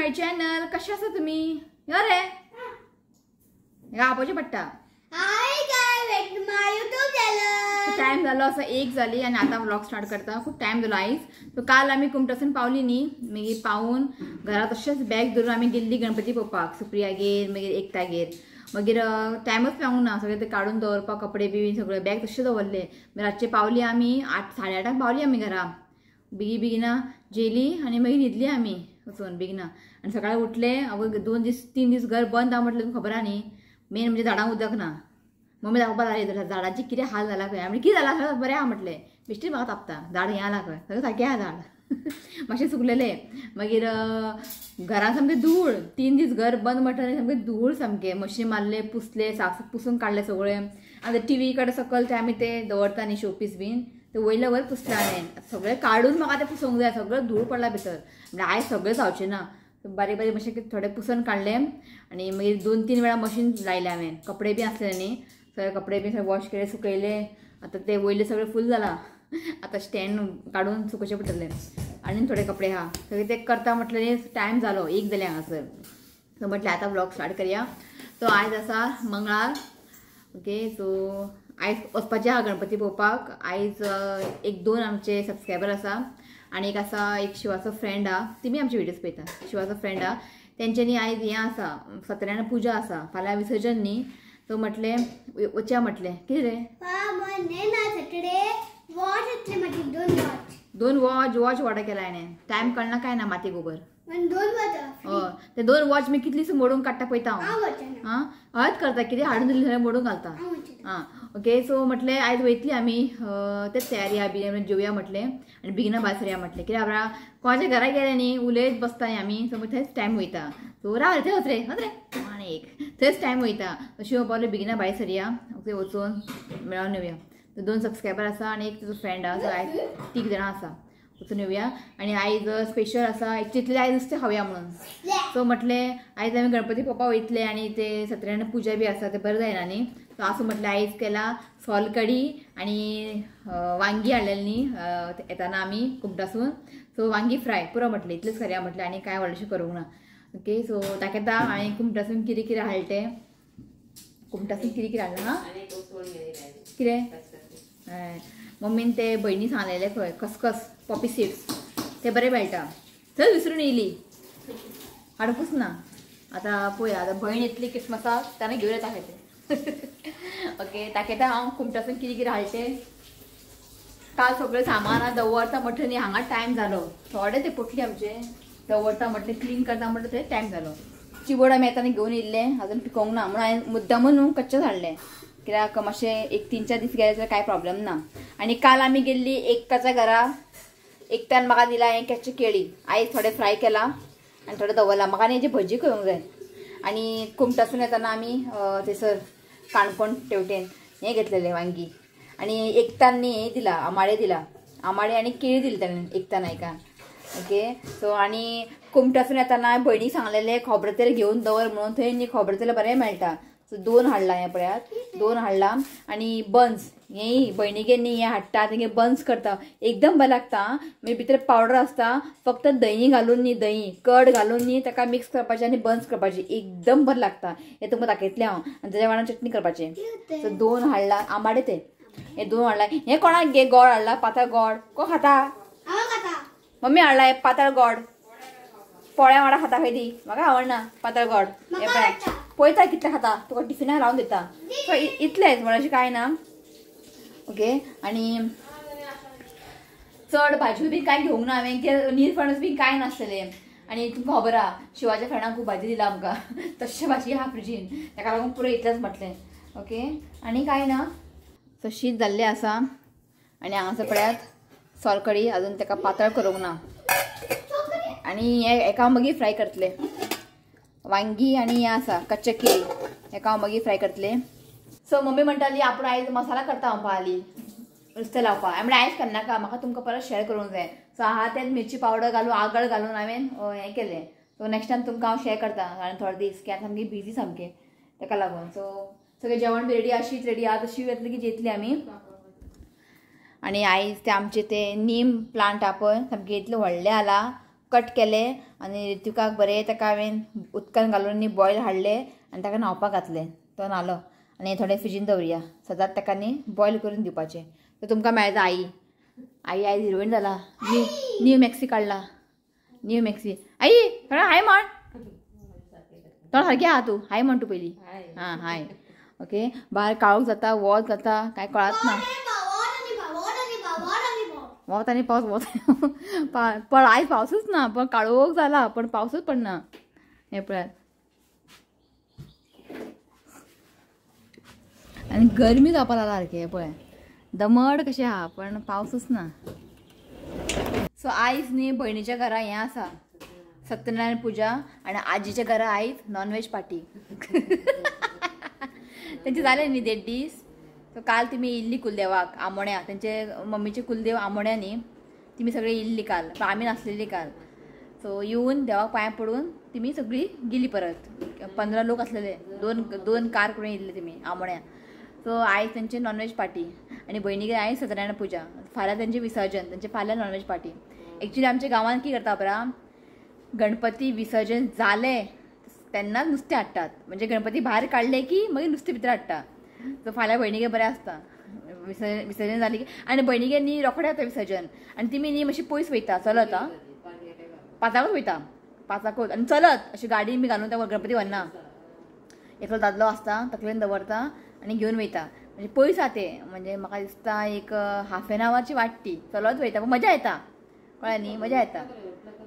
माय channel. कशा आसा तुम्ही? अरे गापोचे पडटा. Hi guys, welcome to my YouTube channel. Time झालो असं 1 झाली आणि आता व्लॉग स्टार्ट करता. खूप टाइम झालो आयज. तो काल आम्ही कुमटासून पावली न्ही, मागीर पावून घरात अशेंच बॅग धरून आम्ही गेल्ली गणपती पळोवपाक सुप्रियागेर मागीर एकतागेर. मागीर टायमच पावूंक ना, सगळे ते काढून दवरपाक कपडे बी सगळे बॅग तशें दवरले. रातचे पावली आमी 8 साडे 8 पावली आमी घरा. बेगिना जेली आणि मागीर न्हिदली आमी वचून बेगिना. आनी सकाळी उठले, 2 दीस 3 दीस घर बंद आहा म्हटलें. खबर आहा न्ही, मेन म्हणजे झाडांक उदक ना. मम्मी दाखोवपाक लागली झाडांची कितें हाल जाला खंय. आमी कितें जाला सगळें बरें आहा म्हटलें. बेश्टी म्हाका तापता, झाड हें जाला खंय, सगळें सारकें आहा झाड. मातशें सुकलेले. मागीर घरान सामकें धूळ. 3 दीस घर बंद म्हटलें सामकें धूळ सामकें. मशीन मारले, पुसले, साफ पुसून काडले सगळें. आनी टीव्ही कडेन सकयल ते आमी ते दवरता न्ही शोपीस बीन, ते वयले वयर पुसले हांवें. सगळें काडून म्हाका ते पुसूंक जाय. सगळें धूळ पडला भितर. म्हणजे आयज सगळें जावचें ना. बारीक बारीक मातशें थोडे पुसून काडले आनी मागीर 2-3 वेळा मशीन लायलें हांवें. कपडे बी आसले न्ही, सगळे कपडे बी सगळे वॉश केले, सुकयले. आतां ते वयले सगळे फूल जाला. आतां स्टँड काडून सुकोवचें पडटलें. आनी थोडे कपडे आहा सगळे ते करता म्हटलें. टायम जालो 1 जालें हांगासर. सो म्हटलें आतां व्लॉग स्टार्ट करया. तो आयज आसा मंगळार. ओके, सो आयज वचपाचें आहा गणपती पळोवपाक. आयज 1-2 आमचे सबस्क्रायबर आसा आनी एक शिवाचो फ्रेंड आहा. तिमी आमचे व्हिडियोज पळयता. शिवाचो फ्रेंड आहा. तेंच्यांनी आयज हें आसा, सत्यनारायण पुजा आसा. फाल्यां विसर्जन न्ही, सो म्हटलें वचया म्हटलें. कितें रे? सॅटरडे वॉच येतले म्हाजी 2 वॉच ऑर्डर केला हांवें. टायम कळना काय ना माती गोबर. 2 वॉच. ते 2 वॉच मी कितलीं मोडून काडटा पळयता हांव. हां, हळद करता, कितें हाडून दिली जाल्यार मोडून घालता. हां, ओके. सो म्हटलें आयज वयतली आमी. तेच तयारी आहा बी जेवया म्हटलें आनी बेगिना भायर सरया म्हटलें. कित्याक बाबा कोणाच्या घरा गेले न्ही उलयत बसता आमी, सो थंयच टायम वयता. सो राव थंय वच रे आनी थंयच टायम वयता. शिव पावले बेगिना भायर सरया. ओके, वचून मेळोन येवया. 2 सबस्क्रायबर आसा आनी एक तुजो फ्रेंड आहा. सो आयज 3 जाणां आसा. वचून येवया. आनी आयज स्पेशल आसा. एक चिंतलें आयज नुस्तें खावया म्हणून. सो म्हटलें आयज आमी गणपती पळोवपाक वयतले आनी ते सत्यनारायण पुजा बी आसा, ते बरें जायना न्ही. सो आसूं म्हटलें आयज केला सोलकडी आनी वांगी हाडलेलीं न्ही येताना आमी कुमटासून. सो वांगी फ्राय पुरो म्हटलें. इतलेंच करया म्हटलें आनी कांय व्हडलेंशें करूंक ना. ओके, सो दाखयता हांवें कुमटासून कितें कितें हाडलें तें. कुमटासून कितें हाडलां. हां, कितें मम्मीन ते भयणी सांगलेले खंय खसखस पॉपी सीड्स ते बरें मेळटा. थंय विसरून येयली, हाडपूच ना. आतां पळया, आतां भयण येतली क्रिसमसाक, ताणें घेवन येता खंय तें. ओके, दाखयता हांव कुमटासून कितें कितें हाडलें तें. काल सगळें सामान दवरता म्हटलें न्ही, हांगा टायम जालो. थोडे ते पोटली आमचे दवरता म्हटलें, क्लीन करता म्हटलें थंय टायम जालो. चिबड आमी येताना घेवन येयल्लें, अजून पिकोवंक ना म्हणून हांवें मुद्दामून न्हू कच्चेच हाडलें. कित्याक मातशें 1-3-4 दीस गेले जाल्यार कांय प्रॉब्लेम ना. आनी काल आमी गेल्ली एकताच्या घरा. एकट्यान म्हाका दिला हें कच्ची केळी. आयज थोडे फ्राय केला आनी थोडे दवरला. म्हाका न्ही हेजी भजी करूंक जाय. आनी कुमटासून येताना आमी थंयसर काणकोण तेवटेन हें घेतलेलें वांगी. आनी एकट्यान न्ही हें दिला, आमाडे दिला. आमाडे आनी केळी दिली ताणें एकट्यान एका. ओके, सो आनी कुमटासून येताना भयणीक सांगलेलें खोबरें तेल घेवन दवर म्हणून. थंय न्ही खोबरें तेल बरें मेळटा. सो 2 हाडला हें पळयात. 2 हाडला. आनी बन्स हेंय भयणीगेर न्ही हें हाडटा, तेंगे बन्स करता. एकदम बरें लागता. मागीर भितर पावडर आसता, फक्त दही घालून न्ही, दही कड घालून न्ही ताका मिक्स करपाचें आनी बन्स करपाचें. एकदम बरें लागता. हें तुमकां दाखयतलें हांव. आनी तेज्या वांगडा चटणी करपाचें. सो 2 हाडला आंबाडे ते. हे 2 हाडला. हें कोणाक गे गोड हाडला, पातळ गोड कोण खाता? मम्मी हाडला हे पातळ गोड. पोळ्या वांगडा खाता खंय ती. म्हाका आवडना पातळ गोड. हे पळय पळयता कितलें खाता, तुका टिफिनाक लावन दिता. सो इतलेंच, म्हण अशें कांय ना. ओके, आनी चड भाजी बी कांय घेवंक ना हांवें, कित्याक निरफणस बी कांय नासलेलें. आनी तुमकां खबर आहा शिवाच्या फ्रेंडान खूब भाजी दिला आमकां. तश्शें भाजी आहा फ्रिजीन, ताका लागून पुरो इतलेंच म्हटलें. ओके, आनी कांय ना. सो शीत जाल्लें आसा आनी हांगासर पळयात सोलकडी. अजून ताका पातळ करूंक ना. आनी हेका हांव मागीर फ्राय करतलें. वांगी आनी हें आसा कच्चे केळी, हेका हांव मागीर फ्राय करतलें. सो मम्मी म्हणटाली आपूण आयज मसाला करता हांव पावली नुस्तें लावपाक. हांवें आयज करनाका, म्हाका तुमकां परत शेअर करूंक जाय. सो हांव तेच मिरची पावडर घालून आगळ घालून हांवें हें केलें. सो नेक्स्ट टायम तुमकां हांव शेअर करता आनी थोडे दीस, कित्याक सामकी बिजी सामकें ताका लागून. सो सगळें जेवण बी रेडी आहा, शीत रेडी आहा. तशी येतली की जेतली आमी. आनी आयज ते आमचे ते नीम प्लांट आहा पळय, सामकें इतलें व्हडलें जाला. कट केले आनी ऋतुकाक बरें ताका हांवें उदकान घालून बॉयल हाडले आनी ताका न्हांवपाक घातलें तो न्हालो आनी थोडें फ्रिजीन दवरया सदांच ताका न्ही बॉयल करून दिवपाचें सो तुमकां मेळटा आई आई आयज हिरोईन जाला न्यू मॅक्सी काडला न्यू मॅक्सी आई थोडं हाय म्हण थोडं सारकें आहा तूं हाय म्हण तूं पयलीं हां हाय ओके भायर काळोख जाता वत जाता कांय कळत ना वत आनी पावस वत पण आयज पावसूच ना पण काळोख जाला पण पावसूच पडना हें पळयात आनी गरमी जावपा लागला सारकें पळय दमट कशें आहा पण पावसूच ना सो आयज न्ही भयणीच्या घरा हें आसा सत्यनारायण पुजा आनी आजीच्या घरा आयज नॉनवेज पार्टी तेंचे जाले न्ही 1.5 दीस सो काल तिमी इल्ली कुलदेवाक आमोण्या तेंचे मम्मीचे कुलदेव आमोण्या न्ही तिमी सगळी इल्ली काल पण आमी नासलेली काल सो येवन देवाक पांयां पडून तिमी सगळी गेली परत 15 लोक आसलेले दोन कार करून येयल्ले तिमी आमोण्या सो आयज तेंचे नॉनवेज पार्टी आनी भयणीगेर आयज सत्यनारायण पुजा फाल्यां तेंचे विसर्जन तेंचे फाल्यां नॉनवेज पार्टी एक्चुली आमच्या गांवांत कितें करता बरा गणपती विसर्जन जालें तेन्नाच नुस्तें हाडटात म्हणजे गणपती भायर काडले की मागीर नुस्तें भितर हाडटा सो फाल्यां भयणीगेर बरें आसता विसर्जन जालें की आनी भयणीगेर न्ही रोखडें जाता विसर्जन आनी तिमी न्ही मातशी पयस वयता चलत आं 5 वयता 5 आनी चलत अशी गाडी बी घालून त्या गणपती व्हरना एकलो दादलो आसता तकलेन दवरता आनी घेवन वयता म्हणजे पयस आहा तें म्हणजे म्हाका दिसता एक हाफ एन आवरची वाट ती चलत वयता पूण मजा येता कळ्ळें न्ही मजा येता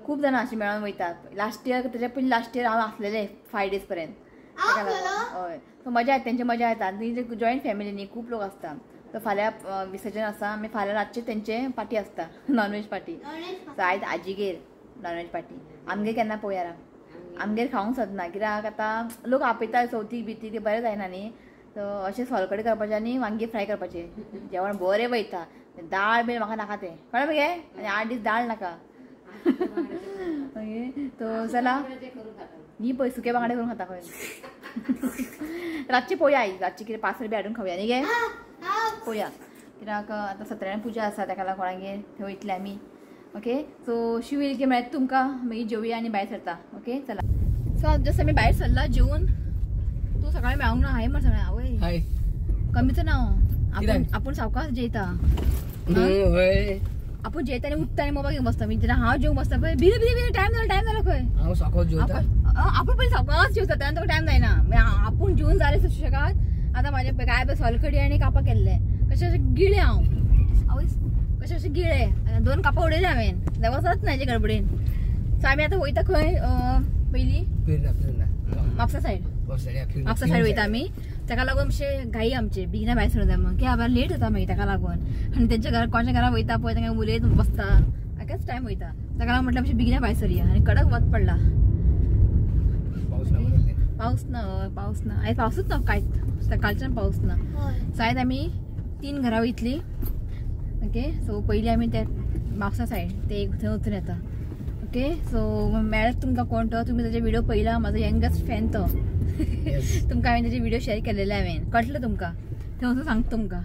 खूब जाणां अशी मेळोन वयतात लास्ट इयर तेच्या पयलीं लास्ट इयर हांव आसलेलें 5 days पर्यंत हय सो मजा येता तेंची मजा येता आनी जॉयंट फॅमिली न्ही खूब लोक आसता सो फाल्यां विसर्जन आसा आमी फाल्यां रातचे तेंचे पार्टी आसता नॉनवेज पार्टी सो आयज आजीगेर नॉनवेज पार्टी आमगेर केन्ना पळोवया आमगेर खावंक सोदना कित्याक आतां लोक आपयता चवथीक बितीक ते बरें जायना न्ही सो अशें सोलकडी करपाचें आनी वांगी फ्राय करपाचें जेवण बरें वयता दाळ बीन म्हाका नाका तें कळ्ळें मगे आनी 8 दीस दाळ नाका ओके तो चला न्ही पळय सुके बांगडे करून खाता खंय रातची पळोवया आई रातची कितें पासर बी हाडून खावया न्ही गे पळोवया कित्याक आतां सत्यनारायण पुजा आसा ताका लागून कोणागेर थंय वयतले आमी ओके सो शिव येयली की मेळटा तुमकां मागीर जेवया आनी भायर सरता ओके चला सो जसं आमी भायर सरला जेवून तू सकाळी मेळोंक ना हाय म्हण सगळें आवय हाय कमीच ना आपूण सावकाश जेयता आपूण जेयता आनी उठता आनी मोबायल घेवन बसता म्हणजे हांव जेवंक बसता पळय भितर भितर टायम जालो खंय हांव सावकाश जेवता आपूण पयलीं सावकाश जेवता तेन्ना तुका टायम जायना आपूण जेवून जालें सुशेगाद आतां म्हाजे काय सोलकडी आनी कापां केल्ले कशें अशें गिळे हांव आवय कशें अशें गिळे 2 कापां उडयले हांवें वचत ना हेजे गडबडीन सो आमी आतां वयता खंय पयलीं म्हापसा सायड वयता आमी ताका लागून मातशें घाई आमचे बेगिना भायर सरूं जाय म्हणून कित्याक लेट जाता मागीर ताका लागून आनी तेंच्या घरा कोणाच्या घरा वयता पळय तांकां उलयत बसता हाकाच टायम वयता ताका लागून म्हटल्यार मातशें बेगिना भायर सरया आनी कडक वत पडला पावस ना आयज पावसूच ना कांयच सकाळच्यान पावस ना सो आयज आमी 3 घरां वयतलीं ओके सो पयलीं आमी ते म्हापसा सायड ते थंय वचून येता ओके सो मेळत तुमकां कोण तो तुमी ताजे व्हिडिओ पयला म्हाजो यंगस्ट फॅन तो तुमकां हांवें ताजे व्हिडिओ शेअर केलेले हांवें कळटलें तुमकां थंय वचून सांगता तुमकां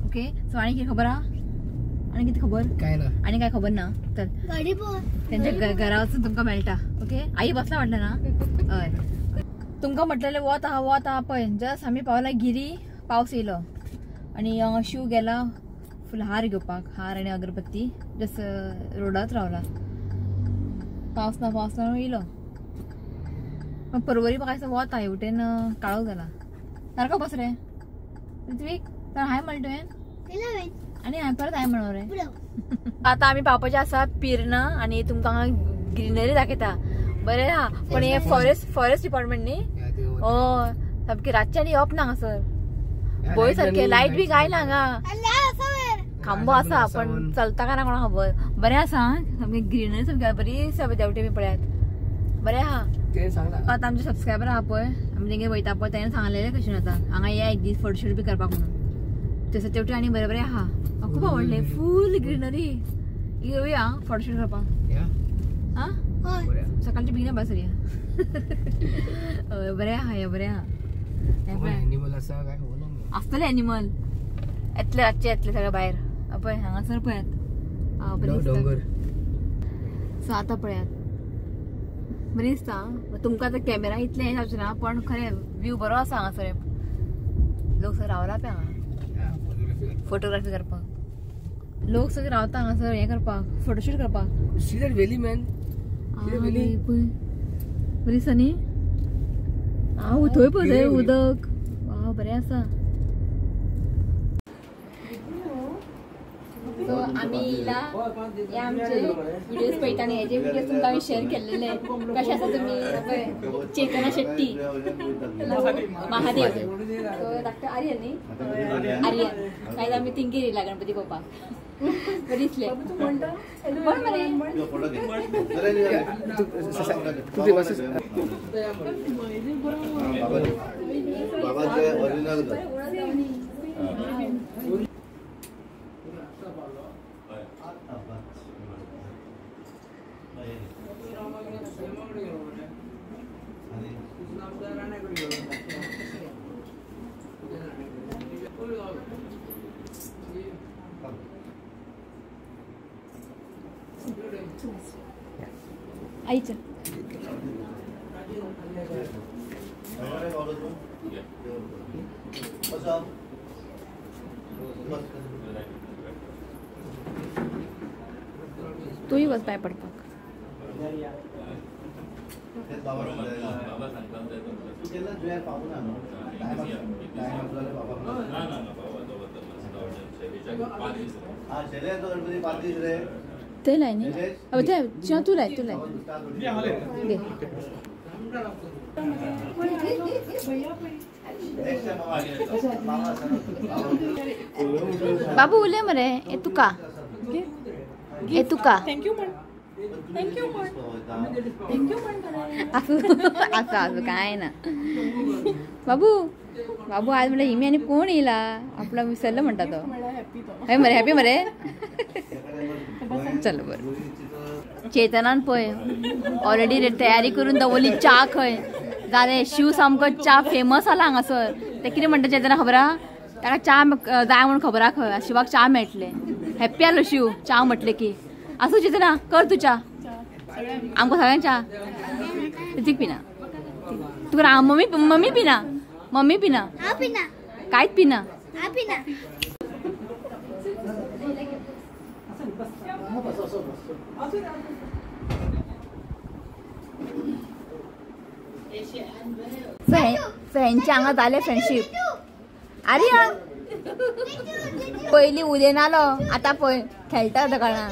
ओके सो आनी कितें खबर आहा आनी कितें खबर काय ना आनी काय खबर ना चल तेंच्या घरा वचून तुमकां मेळटा ओके आई बसला म्हटलें ना हय तुमकां म्हटलेलें वत आहा पळय जस्ट आमी पावला गिरी पावस येयलो आनी शिव गेला फूल हार घेवपाक हार आनी अगरबत्ती जस्ट रोडाच रावला पावस ना येयलो परवरी म्हाका दिसता वत हांवें वटेन काळोख जाला सारको बस रे ऋत्वीक तर हाय म्हणलें तुवें आनी हांवें परत हाय म्हणो रे आतां आमी पावपाचें आसा पिर्ना आनी तुमकां हांगा ग्रीनरी दाखयता बरें आहा पण हे फॉरेस्ट डिपार्टमेंट न्ही हय सामकी रातच्यान येवप ना हांगासर भंय सारकें लायट बी काय ना हांगा खांबो आसा पण चलता काय ना कोणा खबर बरें आसा सामकी ग्रीनरी सामकी बरी सगळे देवटे बी पळयात बरें आहा आतां आमचे सबस्क्रायबर आहा पळय आमी तेंगेर वयता पळय तेणें सांगलेलें कशें आतां हांगा या एक दीस फोटोशूट बी करपाक म्हणून तसो तेवटे आनी बरें आहा म्हाका खूब आवडलें फूल ग्रीनरी येवया फोटोशूट करपाक आं सकाळची बेगिना भायर सरया बरें आहा बरें आहा आसतलें एनिमल येतले रातचे येतले सगळे भायर पळय हांगासर पळयात डोंगर सो आतां पळयात बरी दिसता तुमकां आतां कॅमेरा इतलें हें जावचें ना पण खरें व्यू बरो आसा हांगासर लोक सगळे रावला पळय हांगा फोटोग्राफी करपाक लोक सगळे रावता हांगासर हें करपाक फोटोशूट करपाक See that valley, man? बरी दिसता न्ही थंय पळय थंय उदक वा बरें आसा सो आमी इला हे आमचे व्हिडिओज पळयता आनी हेजे व्हिडिओज तुमकां आमी शेअर केल्लेले कशे आसा तुमी चेतना शेट्टी महादेव सो धाकटो आर्यन न्ही आर्यन कांय आमी तिंगेर येयला गणपती पळोवपाक बरी दिसले म्हण मरे आईच्या तूही बस पाय पडपाक ते लाय न्ही ते तू लाय दे बाबू उले मरे ए तुका थँक्यू असं काय ना बाबू बाबू आज म्हणलं हिमी आणि कोण येला आपला विसरलं म्हणता तो हय मरे हॅपी मरे चल बरं चेतनान पळय ऑलरेडी तयारी करून दवरली च्या खंय जालें शिव सामको च्या फेमस जाला हांगासर ते कितें म्हणटा चेतना खबर आहा ताका च्या जाय म्हणून खबर आहा खंय शिवाक च्या मेळटले हॅप्पी आलो शिव च्या म्हटले की असो चेतना कर तू च्या आमकां सगळ्यांक च्या तीक पिना तुका मम्मी पिना कांयच पिना फ्रेंडच्या हांगा जाले फ्रेंडशीप अरे पयलीं उलयनालो आतां पळय खेळटा तो कळना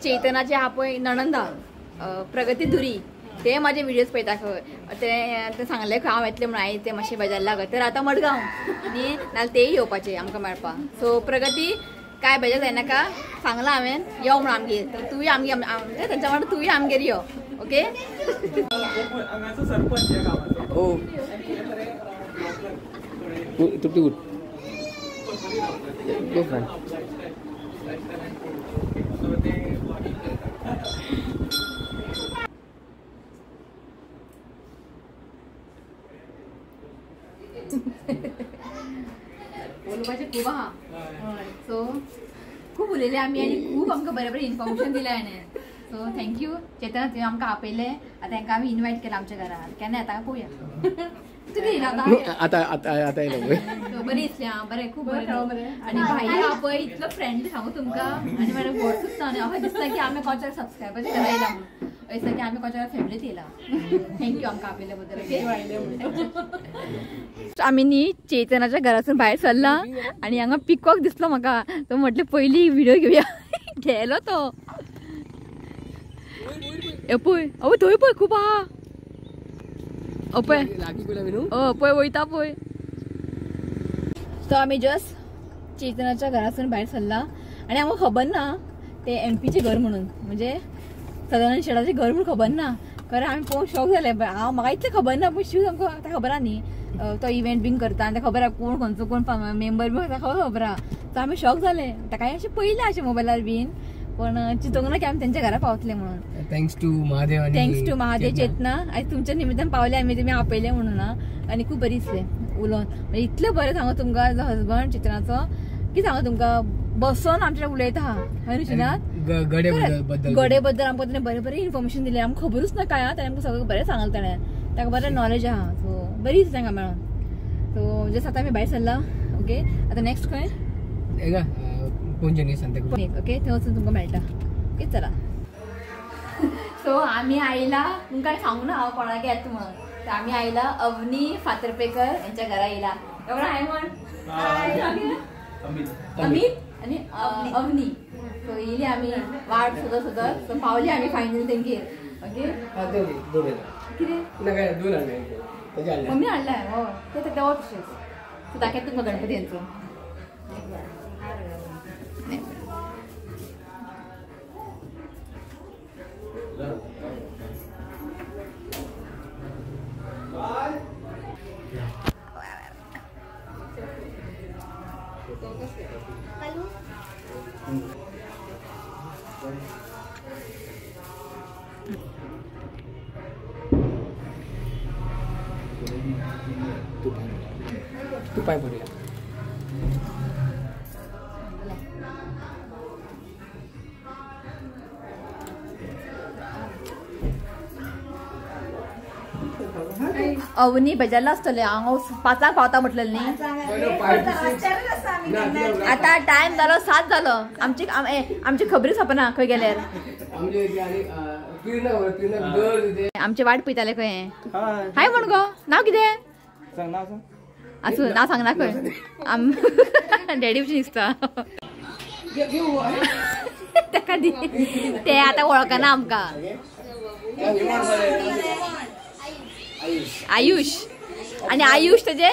चेतनाचे हा पळय नणंदा प्रगती धुरी ते माझे व्हिडिओज पळयता खंय ते सांगले खंय हांव येतलें म्हणून हांवें ते मातशें बेजारला गो तर आतां मडगांव आनी नाल्यार तेय येवपाचें आमकां मेळपाक सो प्रगती काय बेजार जायनाका सांगलां हांवें यो म्हणून आमगेर तर तुवें आमगे तेंच्या वांगडा तुवें आमगेर यो ओके उलोवपाचें खूब आहा सो खूब उलयले आमी आनी खूब आमकां बरें बरें इन्फॉर्मेशन दिलें हाणें सो थँक्यू चेतना तुवें आमकां आपयलें आतां तांकां आमी इनवायट केलां आमच्या घरान केन्ना येता पळोवया तुमी आता बरी दिसली आं बरें खूब बरें आनी भाई आहा पळय इतलो फ्रेंडली सांगू तुमकां आनी म्हाका व्हॉट्सअप ना आनी अशें दिसता की आमी कोणाच्या सबस्क्रायबर घरा येयला म्हणून अशें दिसता की आमी कोणाच्या फॅमिलीत येयला थँक्यू आमकां आपयल्या बद्दल ओके आमी न्ही चेतनाच्या घरासून भायर सरला आनी हांगा पिकॉक दिसलो म्हाका तो म्हटलें पयली व्हिडिओ घेवया गेलो तो पळय थंय पळय खूब आहा पळय पळय वयता पळय तो आमी जस्ट चेतनाच्या घरासून भायर सरला आनी आमकां खबर ना ते MP घर म्हणून म्हणजे सदानंद शेडाचें घर म्हणून खबर ना खरें आमी पळोवन शॉक जाले हांव म्हाका इतलें खबर ना पूण शिव आमकां आतां खबर आहा न्ही तो इव्हेंट बीन करता आनी खबर आहा कोण खंयचो कोण मेंबर बी खबर आहा सो आमी शॉक जाले ताकाय अशें पयलें अशें मोबायलार बीन पण चिंतूंक ना की आमी तेंच्या घरा पावतले म्हणून थँक्स टू महादेव चेतना आयज तुमच्या निमित्तान पावले आमी तुमी आपयले म्हणून आनी खूब बरी दिसलें उलोवन इतलें बरें सांगू तुमकां जो हजबंड चित्राचो की सांगू तुमकां बसून आमच्या उलयता हय रुचिनाथ गडे बद्दल गडे बद्दल आमकां ताणें बरें बरें इन्फॉर्मेशन दिलें आमकां खबरूच ना काय ताणें आमकां सगळें बरें सांगलें ताणें ताका बरें नॉलेज आहा सो बरी दिसता तांकां मेळोन सो जस्ट आतां आमी भायर सरला ओके आतां नेक्स्ट खंय पोंजेनी सांताक्रूज ओके थंय वचून तुमकां मेळटा ओके चला सो आमी आयला तुमकां सांगू ना हांव कोणाक येता म्हणून तर आमी आयला अवनी फातर्पेकर यांच्या घरा येयला एवढा हाय म्हण अमित आणि अवनी सो येयली आमी वाट सोदत सोदत सो पावली आमी फायनली तेंगेर ओके कितें मम्मी हाडलाय हय ते देवा तशेंच सो दाखयता तुमकां गणपती यांचो तू पाय पडूया अवनी बेजारला आसतले हांव 5 पावता म्हटलें न्ही आता टायम जालो 7 जालो आमची खबरी सोंपना खंय गेल्यार आमची वाट पळयताले खंय हाय म्हण गो नांव कितें आसूं नांव सांगना खंय डॅडी भशेन दिसता ताका दी ते आतां वळखना आमकां आयुष आणि आयुष तेजे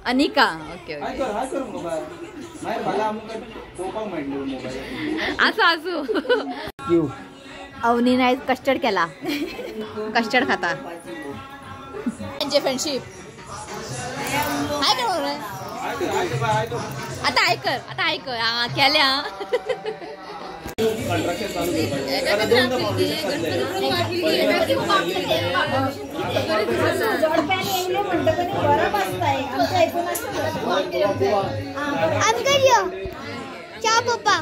अनिका ओके आसू आसू अवनीन आयज कस्टर्ड केला कस्टर्ड खाता त्यांचे फ्रेंडशिप हाय कर आता आयकर केल्या चा पप्पा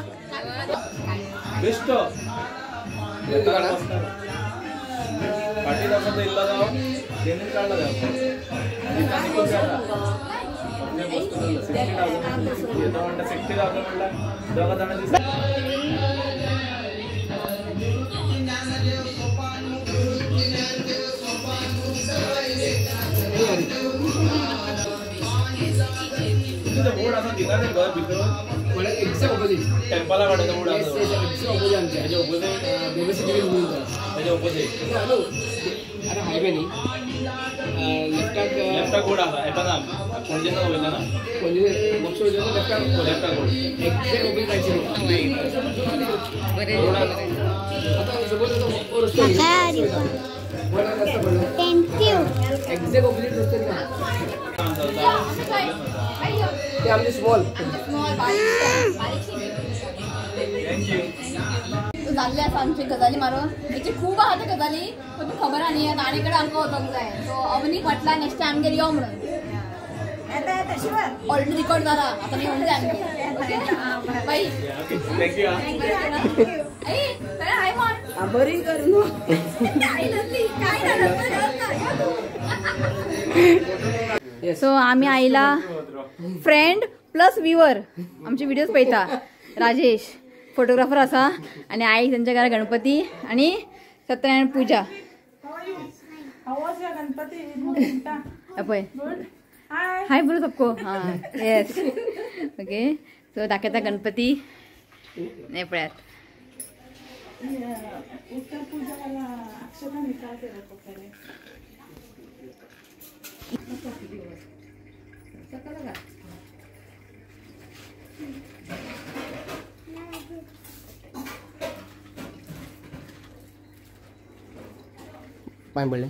जाल्ले आसा आमची गजाली मारून हेची खूब आहा त्या गजाली पण तू खबर आनी ताणे कडेन आमकां वचोंक जाय सो अवनीक म्हटला नेक्स्ट टायम आमगेर यो म्हणून ऑलरेडी रिकॉर्ड जाला आता मी म्हणते आमकां बाई हाय म्हण बरी कर न्हू सो आमी आयला फ्रेंड प्लस व्ह्यूअर आमचे व्हिडिओज पळयता राजेश फोटोग्राफर आसा आणि आई त्यांच्या घरा गणपती आणि सत्यनारायण पूजा पळय हाय बोलो सबको हाँ येस ओके सो दाखयता गणपती नाही पळयात पाय पडले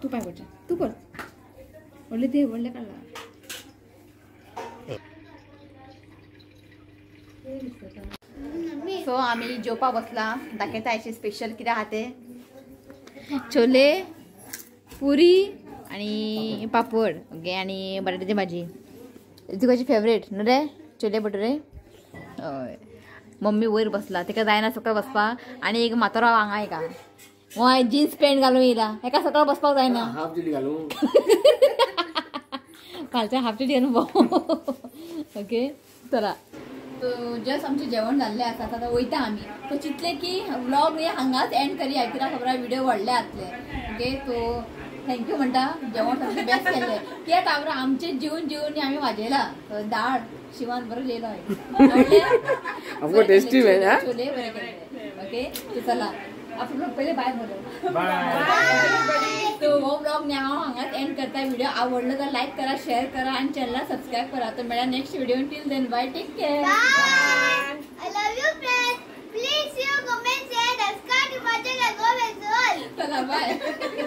तू पाय पडचा तू कर व्हडले ते व्हडले काढला सो आम्ही जेवपा बसला दाखयता आयचे स्पेशल कितें आहा ते छोले पुरी आणि पापड ओके आणि बटाट्याची भाजी तुझी फेवरेट न्हू रे छोले भटुरे हय मम्मी वयर बसला तेका जायना सकयल बसपा आणि एक म्हातारो हांगा एका हय जीन्स पॅन्ट घालून येयला एका सकयल बसपाक जायना हाफ दिली घालून कालच्या हाफ टी घालून भोव ओके चला तो जस्ट आमचे जेवण जाल्लें आसा आतां वयता आमी तो चिंतले की व्लॉग न्ही हांगाच एंड करुया कित्याक खबर आहा व्हिडिओ व्हडले जातले ओके तो थँक्यू म्हणटा जेवण सामकें बेस्ट केल्लें कित्याक खबर आमचे जेवन जेवन आमी वाजयला दाळ शिवान बरो जेयलो आपको टेस्टी है ना छोले बरे केले ओके तो चला आपण लोक पहिले बाय बोलू तो हो ब्लॉग न्या हांगाच एंड करता व्हिडिओ आवडलो तर लाईक करा शेअर करा आणि चॅनलला सबस्क्राईब करा तर मेळा next video till then bye take care I love you, friends. Please, comment, share, subscribe to my channel. Go, चला बाय